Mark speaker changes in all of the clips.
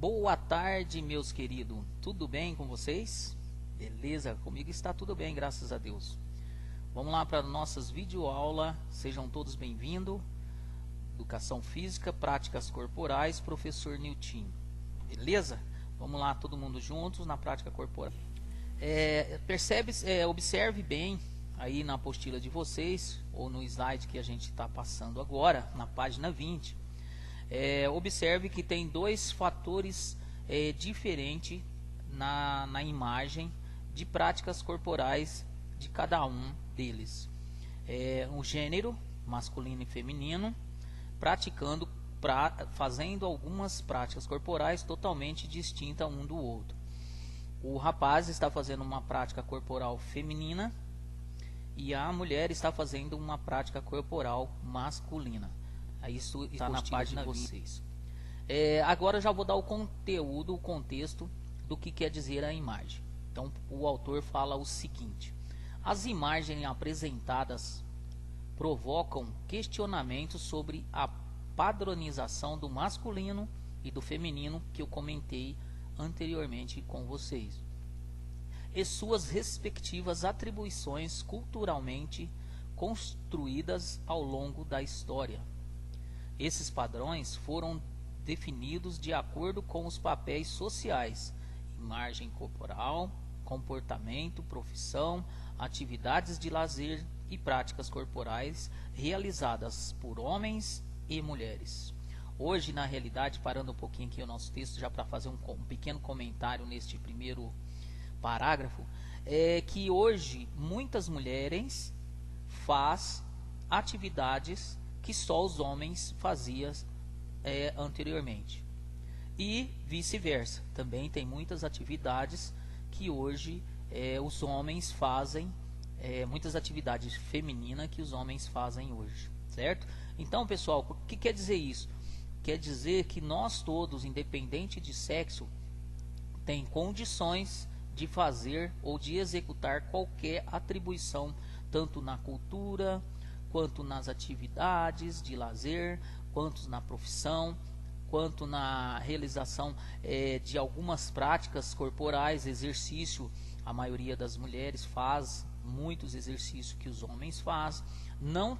Speaker 1: Boa tarde, meus queridos. Tudo bem com vocês? Beleza? Comigo está tudo bem, graças a Deus. Vamos lá para nossas videoaulas. Sejam todos bem-vindos. Educação Física, Práticas Corporais, professor Nilton. Beleza? Vamos lá, todo mundo juntos na prática corporal. Observe bem aí na apostila de vocês, ou no slide que a gente está passando agora, na página 20. Observe que tem dois fatores diferentes na imagem de práticas corporais de cada um deles. O gênero, masculino e feminino, fazendo algumas práticas corporais totalmente distintas um do outro. O rapaz está fazendo uma prática corporal feminina e a mulher está fazendo uma prática corporal masculina. Isso está na página de vocês. Agora já vou dar o conteúdo, o contexto do que quer dizer a imagem. Então o autor fala o seguinte: as imagens apresentadas provocam questionamentos sobre a padronização do masculino e do feminino que eu comentei anteriormente com vocês, e suas respectivas atribuições culturalmente construídas ao longo da história. Esses padrões foram definidos de acordo com os papéis sociais: imagem corporal, comportamento, profissão, atividades de lazer e práticas corporais realizadas por homens e mulheres. Hoje, na realidade, parando um pouquinho aqui o nosso texto, já para fazer um pequeno comentário neste primeiro parágrafo, é que hoje muitas mulheres fazem atividades que só os homens faziam anteriormente. E vice-versa, também tem muitas atividades que hoje os homens fazem, muitas atividades femininas que os homens fazem hoje, certo? Então, pessoal, o que quer dizer isso? Quer dizer que nós todos, independente de sexo, tem condições de fazer ou de executar qualquer atribuição, tanto na cultura, quanto nas atividades de lazer, quanto na profissão, quanto na realização de algumas práticas corporais, exercício. A maioria das mulheres faz muitos exercícios que os homens fazem, não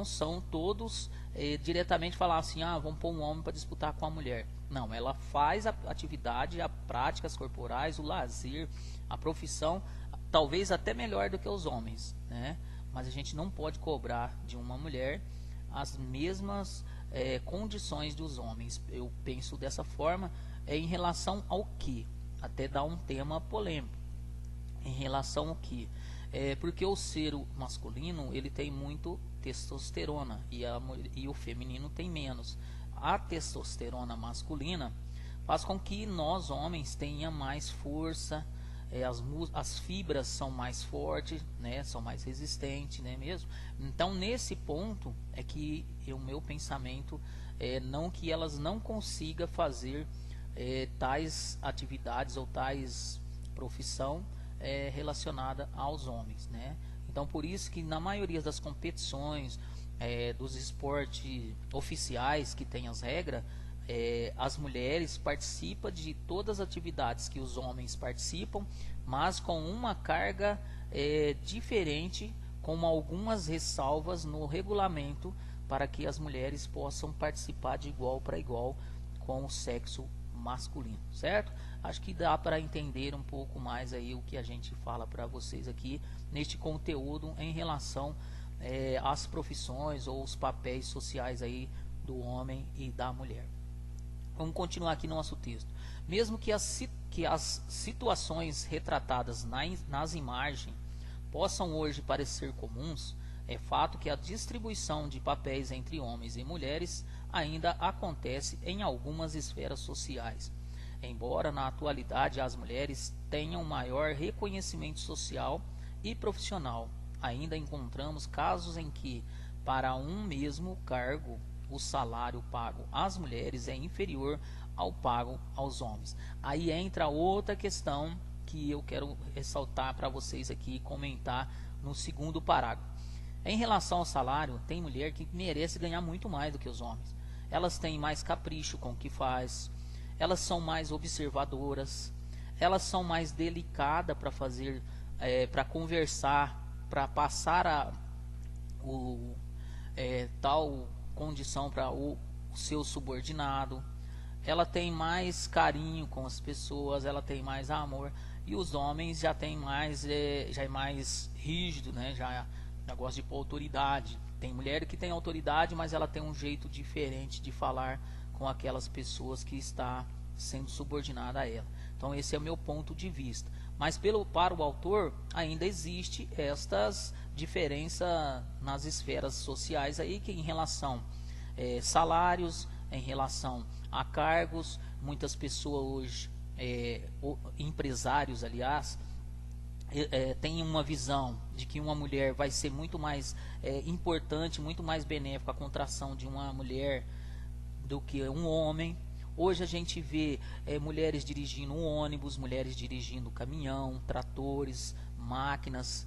Speaker 1: são todos diretamente falar assim, vamos pôr um homem para disputar com a mulher. Não, ela faz a atividade, as práticas corporais, o lazer, a profissão, talvez até melhor do que os homens, né? Mas a gente não pode cobrar de uma mulher as mesmas condições dos homens. Eu penso dessa forma em relação ao que? Até dar um tema polêmico. Em relação ao que? Porque o ser masculino ele tem muito testosterona e o feminino tem menos. A testosterona masculina faz com que nós homens tenhamos mais força, as fibras são mais fortes, né, são mais resistentes, né, mesmo. Então nesse ponto é que o meu pensamento não que elas não consigam fazer tais atividades ou tais profissão relacionada aos homens, né? Então por isso que na maioria das competições dos esportes oficiais que tem as regras, as mulheres participam de todas as atividades que os homens participam, mas com uma carga diferente, com algumas ressalvas no regulamento para que as mulheres possam participar de igual para igual com o sexo masculino, certo? Acho que dá para entender um pouco mais aí o que a gente fala para vocês aqui neste conteúdo em relação às profissões ou os papéis sociais aí do homem e da mulher. Vamos continuar aqui no nosso texto. Mesmo que as situações retratadas nas imagens possam hoje parecer comuns, é fato que a distribuição de papéis entre homens e mulheres ainda acontece em algumas esferas sociais. Embora na atualidade as mulheres tenham maior reconhecimento social e profissional, ainda encontramos casos em que, para um mesmo cargo, o salário pago às mulheres é inferior ao pago aos homens. Aí entra outra questão que eu quero ressaltar para vocês aqui e comentar no segundo parágrafo. Em relação ao salário, tem mulher que merece ganhar muito mais do que os homens. elas têm mais capricho com o que faz, elas são mais observadoras, elas são mais delicadas para fazer, para conversar, para passar tal condição para o seu subordinado. Ela tem mais carinho com as pessoas, ela tem mais amor. E os homens já tem mais, já é mais rígido, né? Já gosta de pôr autoridade. Tem mulher que tem autoridade, mas ela tem um jeito diferente de falar com aquelas pessoas que está sendo subordinada a ela. Então esse é o meu ponto de vista. Mas para o autor ainda existe estas diferenças nas esferas sociais aí, que em relação salários, em relação a cargos, muitas pessoas hoje, empresários aliás, tem uma visão de que uma mulher vai ser muito mais importante, muito mais benéfica a contratação de uma mulher do que um homem. Hoje a gente vê mulheres dirigindo um ônibus, mulheres dirigindo caminhão, tratores, máquinas,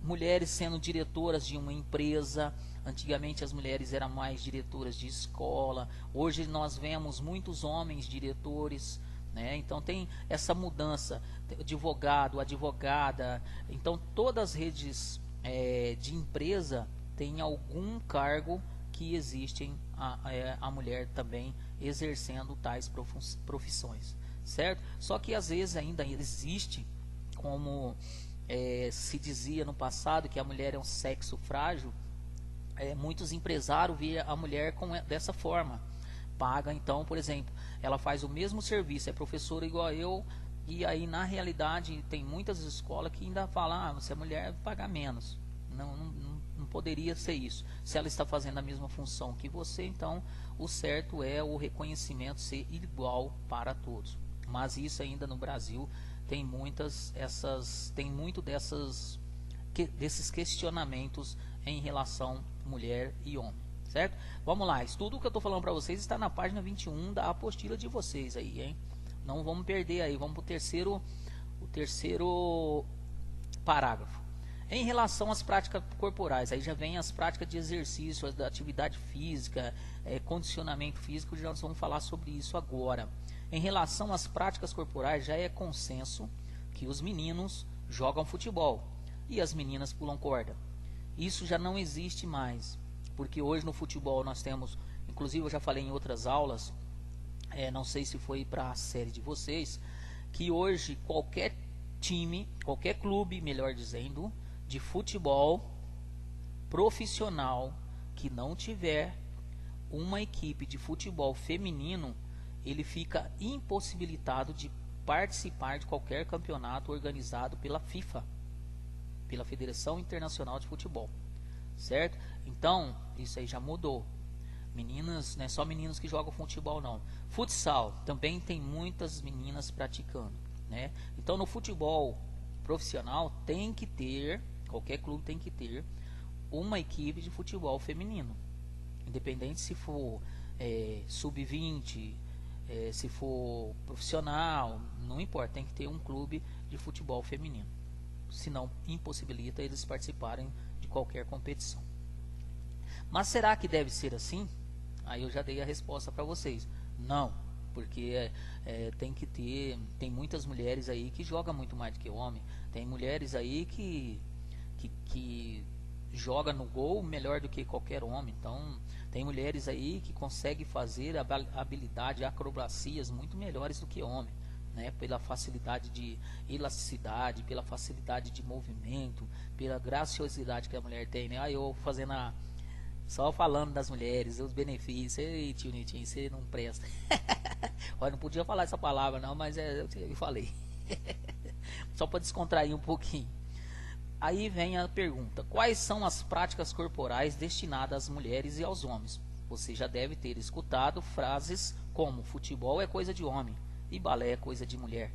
Speaker 1: mulheres sendo diretoras de uma empresa. Antigamente as mulheres eram mais diretoras de escola. Hoje nós vemos muitos homens diretores, né? Então tem essa mudança, advogado, advogada. Então todas as redes de empresa tem algum cargo que existem a mulher também exercendo tais profissões, certo? Só que às vezes ainda existe, como se dizia no passado, que a mulher é um sexo frágil. Muitos empresários veem a mulher dessa forma. Paga, então, por exemplo, ela faz o mesmo serviço, é professora igual eu, e aí na realidade tem muitas escolas que ainda falam, se a mulher pagar menos. Não poderia ser isso. Se ela está fazendo a mesma função que você, então o certo é o reconhecimento ser igual para todos. Mas isso ainda no Brasil tem muito desses questionamentos em relação mulher e homem, certo? Vamos lá, tudo o que eu estou falando para vocês está na página 21 da apostila de vocês aí, hein? Não vamos perder aí, vamos para o terceiro parágrafo. Em relação às práticas corporais, aí já vem as práticas de exercício, da atividade física, condicionamento físico, já nós vamos falar sobre isso agora. Em relação às práticas corporais, já é consenso que os meninos jogam futebol e as meninas pulam corda. Isso já não existe mais, porque hoje no futebol nós temos, inclusive eu já falei em outras aulas, não sei se foi para a série de vocês, que hoje qualquer time, qualquer clube, melhor dizendo, de futebol profissional que não tiver uma equipe de futebol feminino, ele fica impossibilitado de participar de qualquer campeonato organizado pela FIFA, pela Federação Internacional de Futebol, certo? Então, isso aí já mudou. Meninas, não é só meninos que jogam futebol não. Futsal, também tem muitas meninas praticando, né? Então, no futebol profissional tem que ter, qualquer clube tem que ter uma equipe de futebol feminino. Independente se for sub-20, se for profissional, não importa, tem que ter um clube de futebol feminino. Senão impossibilita eles participarem de qualquer competição. Mas será que deve ser assim? Aí eu já dei a resposta para vocês. Não, porque tem muitas mulheres aí que jogam muito mais do que o homem. Tem mulheres aí que joga no gol melhor do que qualquer homem. Então tem mulheres aí que conseguem fazer habilidade, acrobacias muito melhores do que homem, né? Pela facilidade de elasticidade, pela facilidade de movimento, pela graciosidade que a mulher tem, né? Aí eu fazendo só falando das mulheres, os benefícios. Ei, tio Nitinho, você não presta. Olha, não podia falar essa palavra não, mas eu falei. Só para descontrair um pouquinho. Aí vem a pergunta: quais são as práticas corporais destinadas às mulheres e aos homens? Você já deve ter escutado frases como futebol é coisa de homem e balé é coisa de mulher.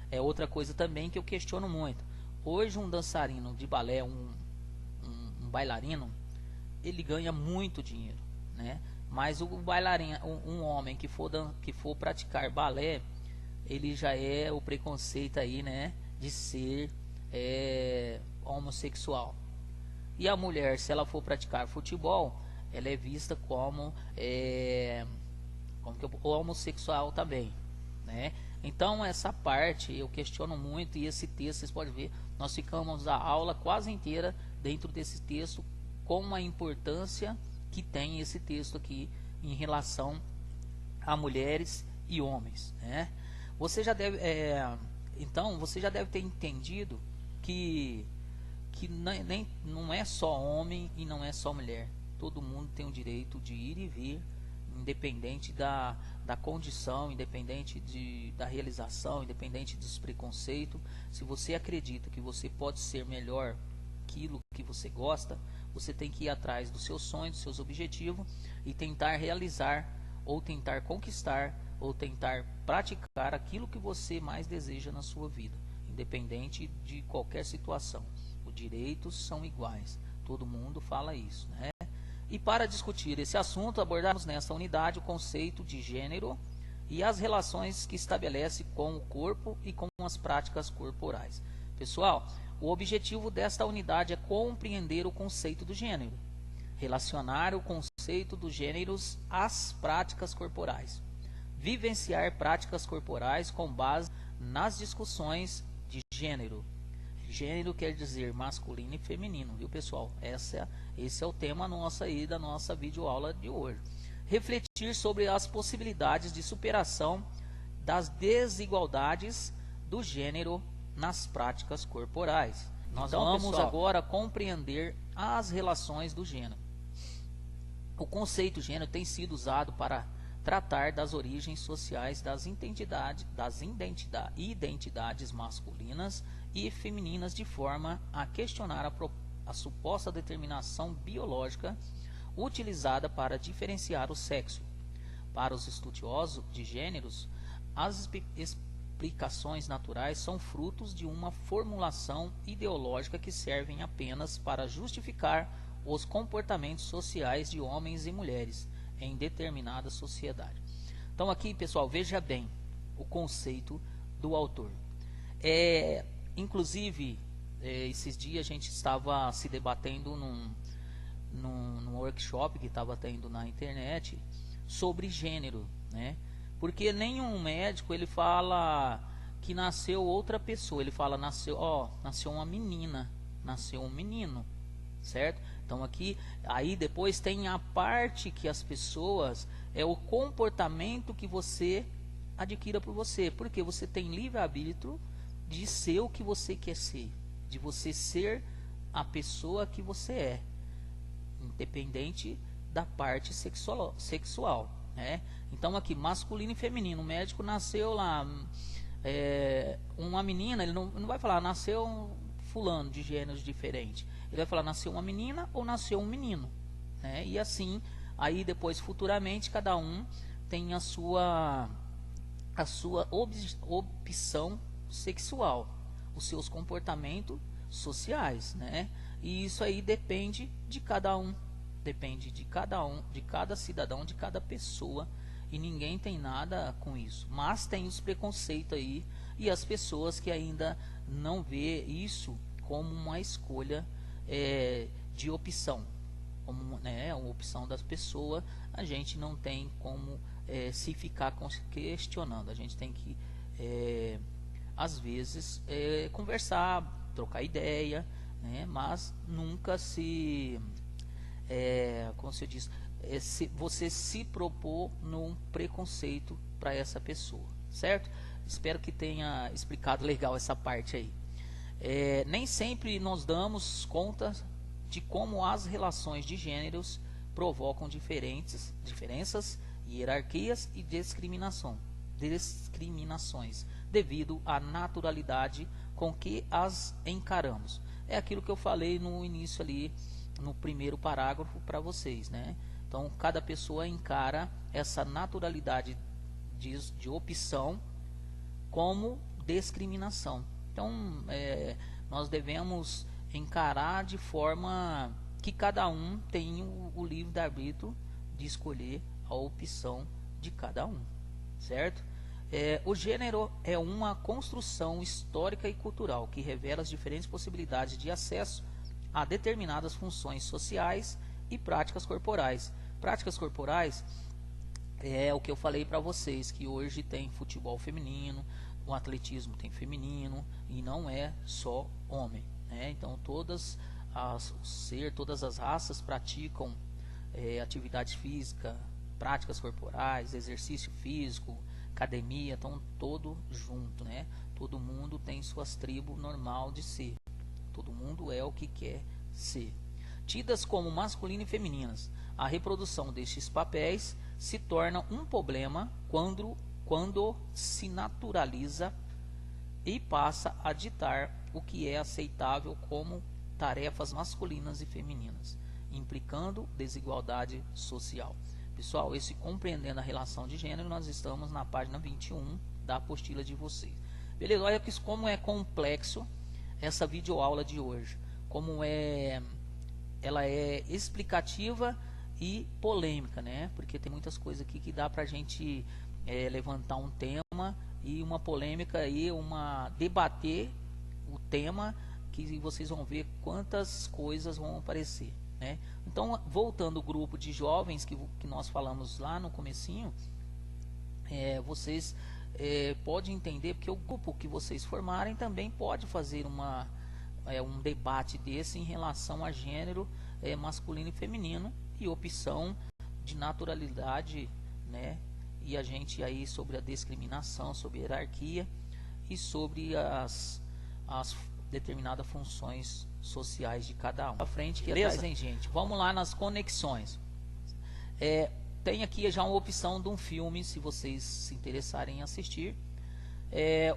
Speaker 1: É outra coisa também que eu questiono muito. Hoje um dançarino de balé, um bailarino, ele ganha muito dinheiro, né? Mas o bailarino, um homem que for praticar balé, ele já é o preconceito aí, né, de ser homossexual. E a mulher, se ela for praticar futebol, ela é vista como homossexual também, né? Então essa parte eu questiono muito, e esse texto vocês podem ver, nós ficamos a aula quase inteira dentro desse texto, com a importância que tem esse texto aqui em relação a mulheres e homens, né? Você já deve, então você já deve ter entendido que não é só homem e não é só mulher. Todo mundo tem o direito de ir e vir, independente da condição, independente da realização, independente dos preconceitos. Se você acredita que você pode ser melhor aquilo que você gosta, você tem que ir atrás dos seus sonhos, dos seus objetivos e tentar realizar, ou tentar conquistar, ou tentar praticar aquilo que você mais deseja na sua vida, independente de qualquer situação. Os direitos são iguais, todo mundo fala isso, né? E para discutir esse assunto, abordamos nesta unidade o conceito de gênero e as relações que estabelece com o corpo e com as práticas corporais. Pessoal, o objetivo desta unidade é compreender o conceito do gênero, relacionar o conceito dos gêneros às práticas corporais, vivenciar práticas corporais com base nas discussões de gênero. Gênero quer dizer masculino e feminino, viu, pessoal? Esse é o tema nosso aí da nossa videoaula de hoje. Refletir sobre as possibilidades de superação das desigualdades do gênero nas práticas corporais. Nós vamos agora compreender as relações do gênero. O conceito gênero tem sido usado para tratar das origens sociais das identidades masculinas e femininas, de forma a questionar a suposta determinação biológica utilizada para diferenciar o sexo. Para os estudiosos de gêneros, as explicações naturais são frutos de uma formulação ideológica que servem apenas para justificar os comportamentos sociais de homens e mulheres em determinada sociedade. Então aqui, pessoal, veja bem o conceito do autor. Inclusive, esses dias a gente estava se debatendo num workshop que estava tendo na internet sobre gênero, né? Porque nenhum médico ele fala que nasceu outra pessoa, ele fala nasceu uma menina, nasceu um menino, certo? Então aqui, aí depois tem a parte que as pessoas, é o comportamento que você adquira por você, porque você tem livre-arbítrio de ser o que você quer ser, de você ser a pessoa que você é, independente da parte sexual, né? Então aqui, masculino e feminino, o médico nasceu lá, uma menina, ele não vai falar nasceu um fulano de gêneros diferentes, ele vai falar nasceu uma menina ou nasceu um menino, né? E assim, aí depois futuramente cada um tem a sua opção sexual, os seus comportamentos sociais, né? E isso aí depende de cada um, de cada cidadão, de cada pessoa, e ninguém tem nada com isso. Mas tem os preconceitos aí e as pessoas que ainda não vê isso como uma escolha de opção, como, né, uma opção das pessoas. A gente não tem como se ficar questionando. A gente tem que às vezes conversar, trocar ideia, né? Mas nunca como se diz, você se propor num preconceito para essa pessoa, certo? Espero que tenha explicado legal essa parte aí. Nem sempre nos damos conta de como as relações de gêneros provocam diferenças, hierarquias e discriminações, devido à naturalidade com que as encaramos. É aquilo que eu falei no início ali, no primeiro parágrafo para vocês, né? Então, cada pessoa encara essa naturalidade de opção como discriminação. Então, nós devemos encarar de forma que cada um tem o livre-arbítrio de escolher a opção de cada um, certo? O gênero é uma construção histórica e cultural que revela as diferentes possibilidades de acesso a determinadas funções sociais e práticas corporais. Práticas corporais é o que eu falei para vocês, que hoje tem futebol feminino, o atletismo tem feminino e não é só homem, né? Então todas as raças praticam atividade física, práticas corporais, exercício físico, academia, então todo junto, né? Todo mundo tem suas tribos normal de ser. Todo mundo é o que quer ser. Tidas como masculino e femininas, a reprodução destes papéis se torna um problema quando se naturaliza e passa a ditar o que é aceitável como tarefas masculinas e femininas, implicando desigualdade social. Pessoal, esse compreendendo a relação de gênero, nós estamos na página 21 da apostila de vocês. Beleza? Olha como é complexo essa videoaula de hoje. Ela é explicativa e polêmica, né? Porque tem muitas coisas aqui que dá pra gente levantar um tema e uma polêmica e debater o tema, que vocês vão ver quantas coisas vão aparecer, né? Então, voltando ao grupo de jovens que nós falamos lá no comecinho, vocês podem entender, porque o grupo que vocês formarem também pode fazer um debate desse em relação a gênero masculino e feminino e opção de naturalidade, né? E a gente aí sobre a discriminação, sobre a hierarquia e sobre as determinadas funções sociais de cada um. À frente que atrás, hein, gente? Vamos lá nas conexões. Tem aqui já uma opção de um filme, se vocês se interessarem em assistir.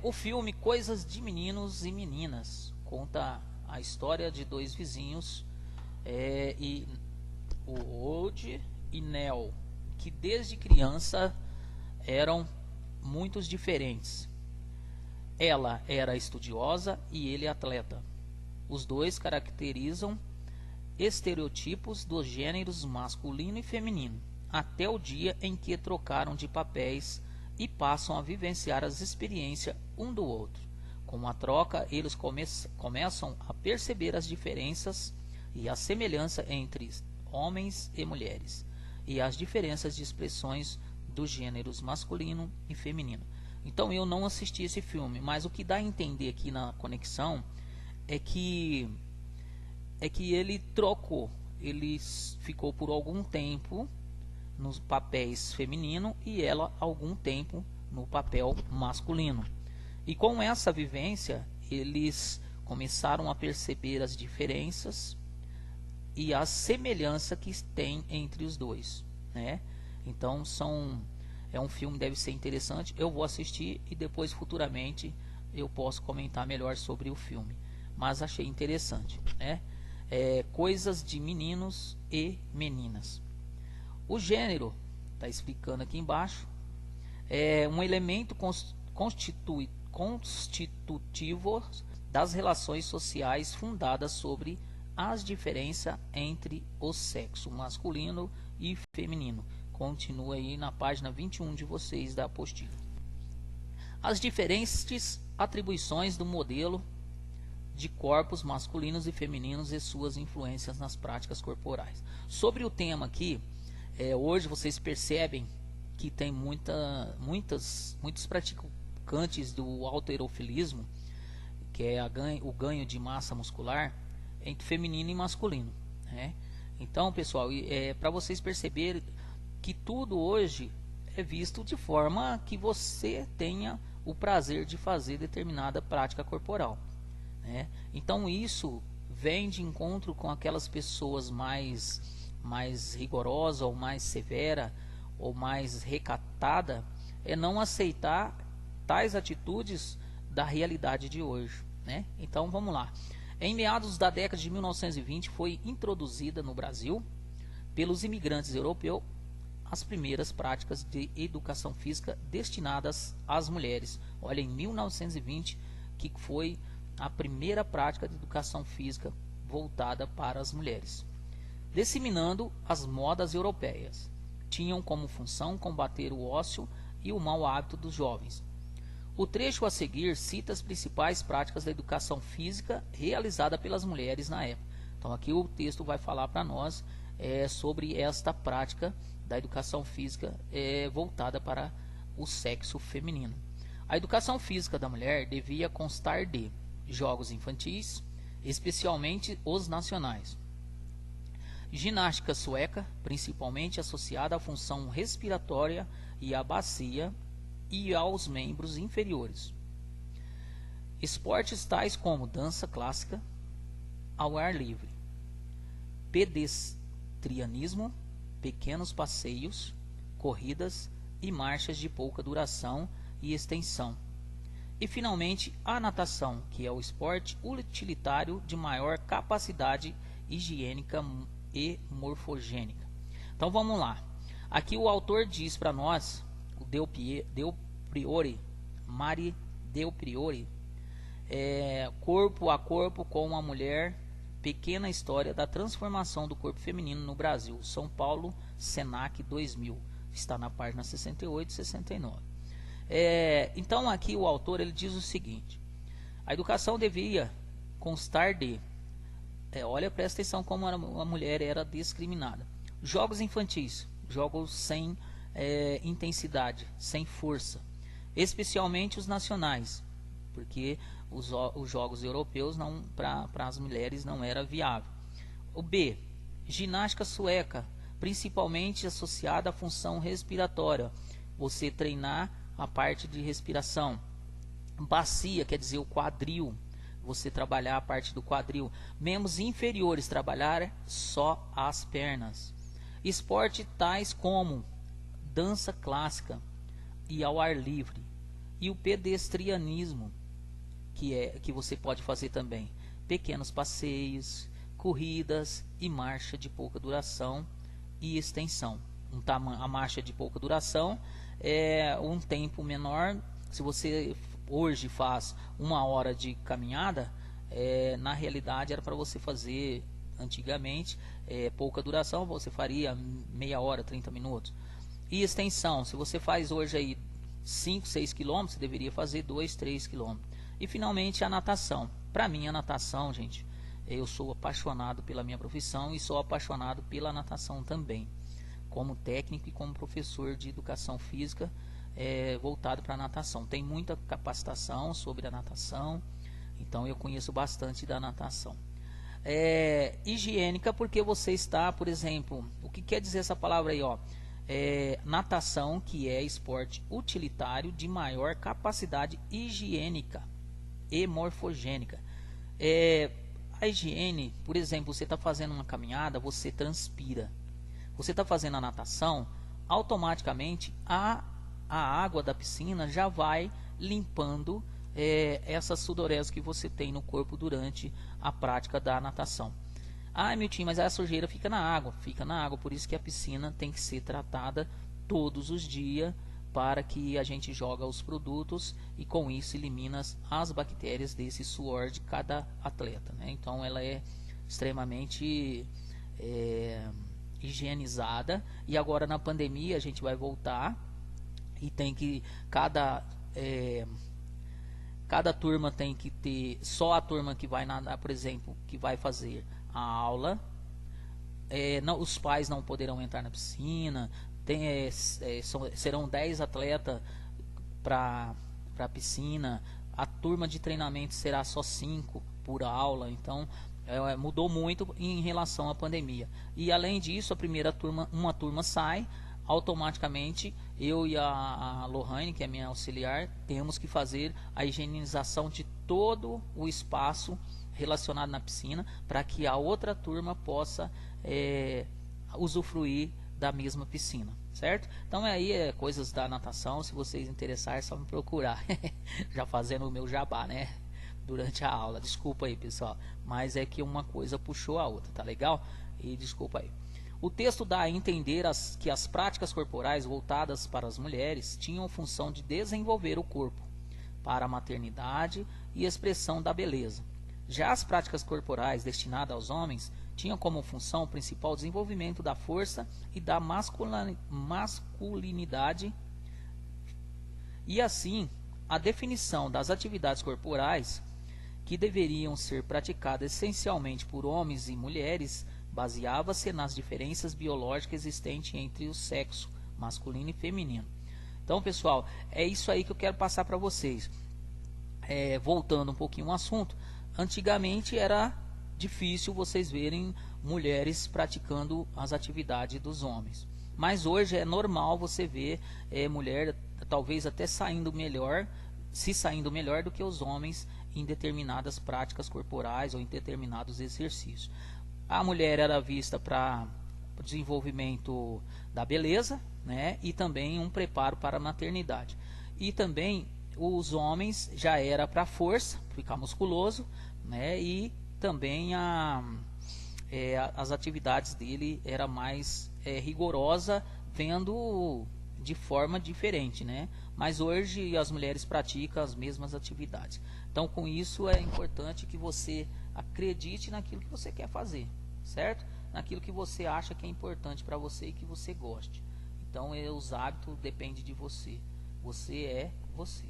Speaker 1: O filme Coisas de Meninos e Meninas conta a história de dois vizinhos, o Old e Nell, que desde criança eram muito diferentes. Ela era estudiosa e ele atleta. Os dois caracterizam estereotipos dos gêneros masculino e feminino, até o dia em que trocaram de papéis e passam a vivenciar as experiências um do outro. Com a troca, eles começam a perceber as diferenças e a semelhança entre homens e mulheres, e as diferenças de expressões dos gêneros masculino e feminino. Então eu não assisti esse filme, mas o que dá a entender aqui na conexão é que ele trocou, ele ficou por algum tempo nos papéis feminino e ela algum tempo no papel masculino. E com essa vivência, eles começaram a perceber as diferenças e a semelhança que tem entre os dois, né? Então é um filme que deve ser interessante. Eu vou assistir e depois futuramente eu posso comentar melhor sobre o filme. Mas achei interessante, né? Coisas de meninos e meninas. O gênero, está explicando aqui embaixo, é um elemento constitutivo das relações sociais fundadas sobre as diferenças entre o sexo masculino e feminino. Continua aí na página 21 de vocês da apostila. As diferentes atribuições do modelo de corpos masculinos e femininos e suas influências nas práticas corporais. Sobre o tema aqui, hoje vocês percebem que tem muitos praticantes do halterofilismo, que é o ganho de massa muscular entre feminino e masculino, né? Então, pessoal, para vocês perceberem que tudo hoje é visto de forma que você tenha o prazer de fazer determinada prática corporal, né? Então isso vem de encontro com aquelas pessoas mais rigorosa ou mais severa ou mais recatada, não aceitar tais atitudes da realidade de hoje, né? Então vamos lá. Em meados da década de 1920 foi introduzida no Brasil pelos imigrantes europeus as primeiras práticas de educação física destinadas às mulheres. Olha, em 1920 que foi a primeira prática de educação física voltada para as mulheres, disseminando as modas europeias. Tinham como função combater o ócio e o mau hábito dos jovens. O trecho a seguir cita as principais práticas da educação física realizada pelas mulheres na época. Então aqui o texto vai falar para nós sobre esta prática da educação física voltada para o sexo feminino. A educação física da mulher devia constar de jogos infantis, especialmente os nacionais, ginástica sueca, principalmente associada à função respiratória e à bacia e aos membros inferiores, esportes tais como dança clássica ao ar livre, pedestrianismo, pequenos passeios, corridas e marchas de pouca duração e extensão. E finalmente a natação, que é o esporte utilitário de maior capacidade higiênica e morfogênica. Então vamos lá. Aqui o autor diz para nós, o Del Priore, Mari Del Priore, Corpo a Corpo com a Mulher, pequena história da transformação do corpo feminino no Brasil, São Paulo, Senac 2000, está na página 68 e 69. Então aqui o autor ele diz o seguinte: a educação devia constar de, olha, presta atenção como a mulher era discriminada. Jogos infantis, jogos sem intensidade, sem força, especialmente os nacionais, porque os jogos europeus para as mulheres não era viável. O B, ginástica sueca, principalmente associada à função respiratória, você treinar a parte de respiração. Bacia, quer dizer o quadril, você trabalhar a parte do quadril. Membros inferiores, trabalhar só as pernas. Esporte tais como dança clássica e ao ar livre. E o pedestrianismo, que você pode fazer também. Pequenos passeios, corridas e marcha de pouca duração e extensão. A marcha de pouca duração é um tempo menor. Se você hoje faz 1 hora de caminhada, na realidade era para você fazer antigamente pouca duração, você faria meia hora, 30 minutos. E extensão, se você faz hoje aí 5, 6 quilômetros, você deveria fazer 2, 3 quilômetros. E finalmente a natação. Para mim a natação, gente, eu sou apaixonado pela minha profissão e sou apaixonado pela natação também, como técnico e como professor de educação física voltado para a natação. Tem muita capacitação sobre a natação, então eu conheço bastante da natação. Higiênica, porque você está, por exemplo, o que quer dizer essa palavra aí, ó? Natação, que é esporte utilitário de maior capacidade higiênica e morfogênica. A higiene, por exemplo, você está fazendo uma caminhada, você transpira. Você está fazendo a natação, automaticamente a água da piscina já vai limpando essas sudorese que você tem no corpo durante a prática da natação. Milton, mas a sujeira fica na água. Fica na água, por isso que a piscina tem que ser tratada todos os dias, para que a gente joga os produtos e com isso elimina as bactérias desse suor de cada atleta, né? Então ela é extremamente higienizada. E agora na pandemia a gente vai voltar e tem que cada turma tem que ter só a turma que vai nadar, por exemplo, que vai fazer a aula. Os pais não poderão entrar na piscina. Serão 10 atletas para a piscina. A turma de treinamento será só 5 por aula. Então mudou muito em relação à pandemia. E além disso, uma turma sai, automaticamente eu e a Lohane, que é minha auxiliar, temos que fazer a higienização de todo o espaço relacionado na piscina, para que a outra turma possa usufruir da mesma piscina, certo? Então aí coisas da natação, se vocês interessarem, é só me procurar. Já fazendo o meu jabá, né? Durante a aula, desculpa aí, pessoal, mas é que uma coisa puxou a outra, tá legal? E desculpa aí. O texto dá a entender que as práticas corporais voltadas para as mulheres tinham função de desenvolver o corpo para a maternidade e expressão da beleza. Já as práticas corporais destinadas aos homens tinham como função principal o desenvolvimento da força e da masculinidade. E assim, a definição das atividades corporais que deveriam ser praticadas essencialmente por homens e mulheres baseava-se nas diferenças biológicas existentes entre o sexo masculino e feminino. Então, pessoal, é isso aí que eu quero passar para vocês. Voltando um pouquinho ao assunto, antigamente era difícil vocês verem mulheres praticando as atividades dos homens, mas hoje é normal você ver mulher talvez até saindo melhor do que os homens em determinadas práticas corporais ou em determinados exercícios. A mulher era vista para o desenvolvimento da beleza, né, e também um preparo para a maternidade. E também os homens já era para força, ficar musculoso, né, e também as atividades dele era mais rigorosa, vendo de forma diferente, né? Mas hoje as mulheres praticam as mesmas atividades. Então, com isso é importante que você acredite naquilo que você quer fazer, certo? Naquilo que você acha que é importante para você e que você goste. Então, os hábitos dependem de você. Você é você.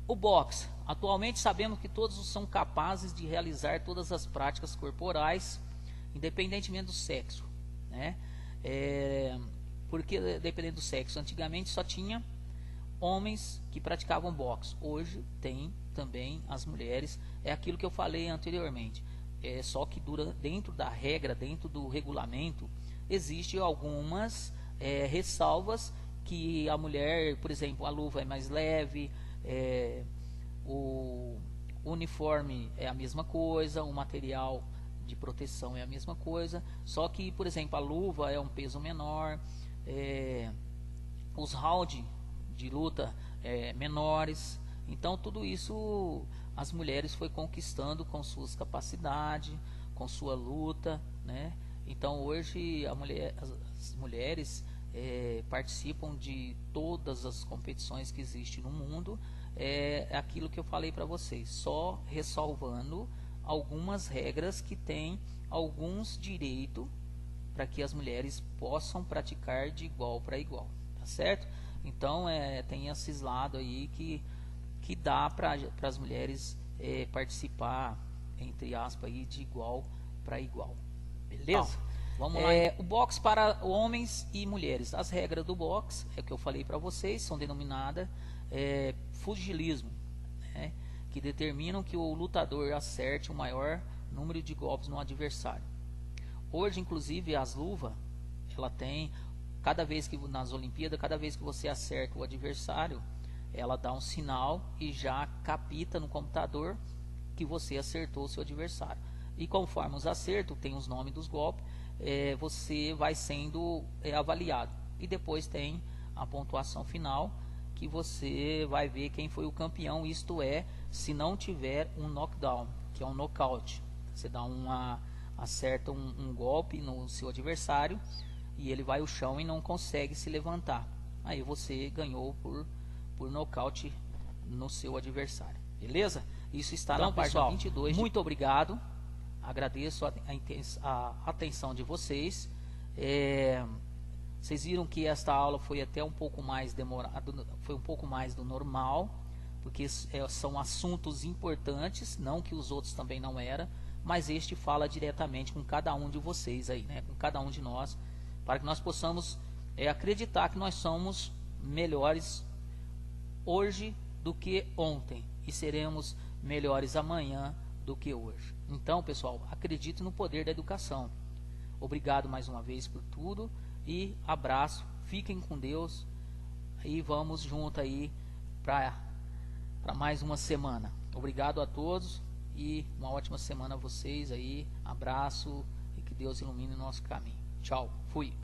Speaker 1: O boxe. Atualmente sabemos que todos são capazes de realizar todas as práticas corporais, independentemente do sexo, né? Porque dependendo do sexo, antigamente só tinha homens que praticavam boxe. Hoje tem também as mulheres. É aquilo que eu falei anteriormente. Só que dentro da regra, dentro do regulamento, existem algumas ressalvas que a mulher, por exemplo, a luva é mais leve, o uniforme é a mesma coisa, o material de proteção é a mesma coisa, só que, por exemplo, a luva é um peso menor, os rounds de luta menores. Então tudo isso as mulheres foi conquistando com suas capacidades, com sua luta, né? Então hoje as mulheres participam de todas as competições que existem no mundo. É aquilo que eu falei para vocês, só ressalvando algumas regras que têm alguns direitos para que as mulheres possam praticar de igual para igual, tá certo? Então tem esses lados aí que dá para as mulheres participar, entre aspas, aí, de igual para igual, beleza? Vamos lá. O boxe para homens e mulheres. As regras do boxe, é o que eu falei para vocês, são denominadas pugilismo, né, que determinam que o lutador acerte o maior número de golpes no adversário. Hoje, inclusive, as luvas, ela tem, cada vez que nas Olimpíadas, cada vez que você acerta o adversário, ela dá um sinal e já capta no computador que você acertou o seu adversário. E conforme os acertos, tem os nomes dos golpes, você vai sendo avaliado. E depois tem a pontuação final, que você vai ver quem foi o campeão, isto é, se não tiver um knockdown, que é um nocaute. Você dá acerta um golpe no seu adversário e ele vai ao chão e não consegue se levantar. Aí você ganhou por nocaute no seu adversário. Beleza? Isso está na página 22. Muito obrigado. Agradeço a atenção de vocês. Vocês viram que esta aula foi até um pouco mais demorada, foi um pouco mais do normal, porque são assuntos importantes, não que os outros também não eram, mas este fala diretamente com cada um de vocês aí, né, com cada um de nós, para que nós possamos acreditar que nós somos melhores hoje do que ontem e seremos melhores amanhã do que hoje. Então, pessoal, acredite no poder da educação. Obrigado mais uma vez por tudo e abraço, fiquem com Deus e vamos junto aí para mais uma semana. Obrigado a todos e uma ótima semana a vocês aí. Abraço e que Deus ilumine o nosso caminho. Tchau, fui.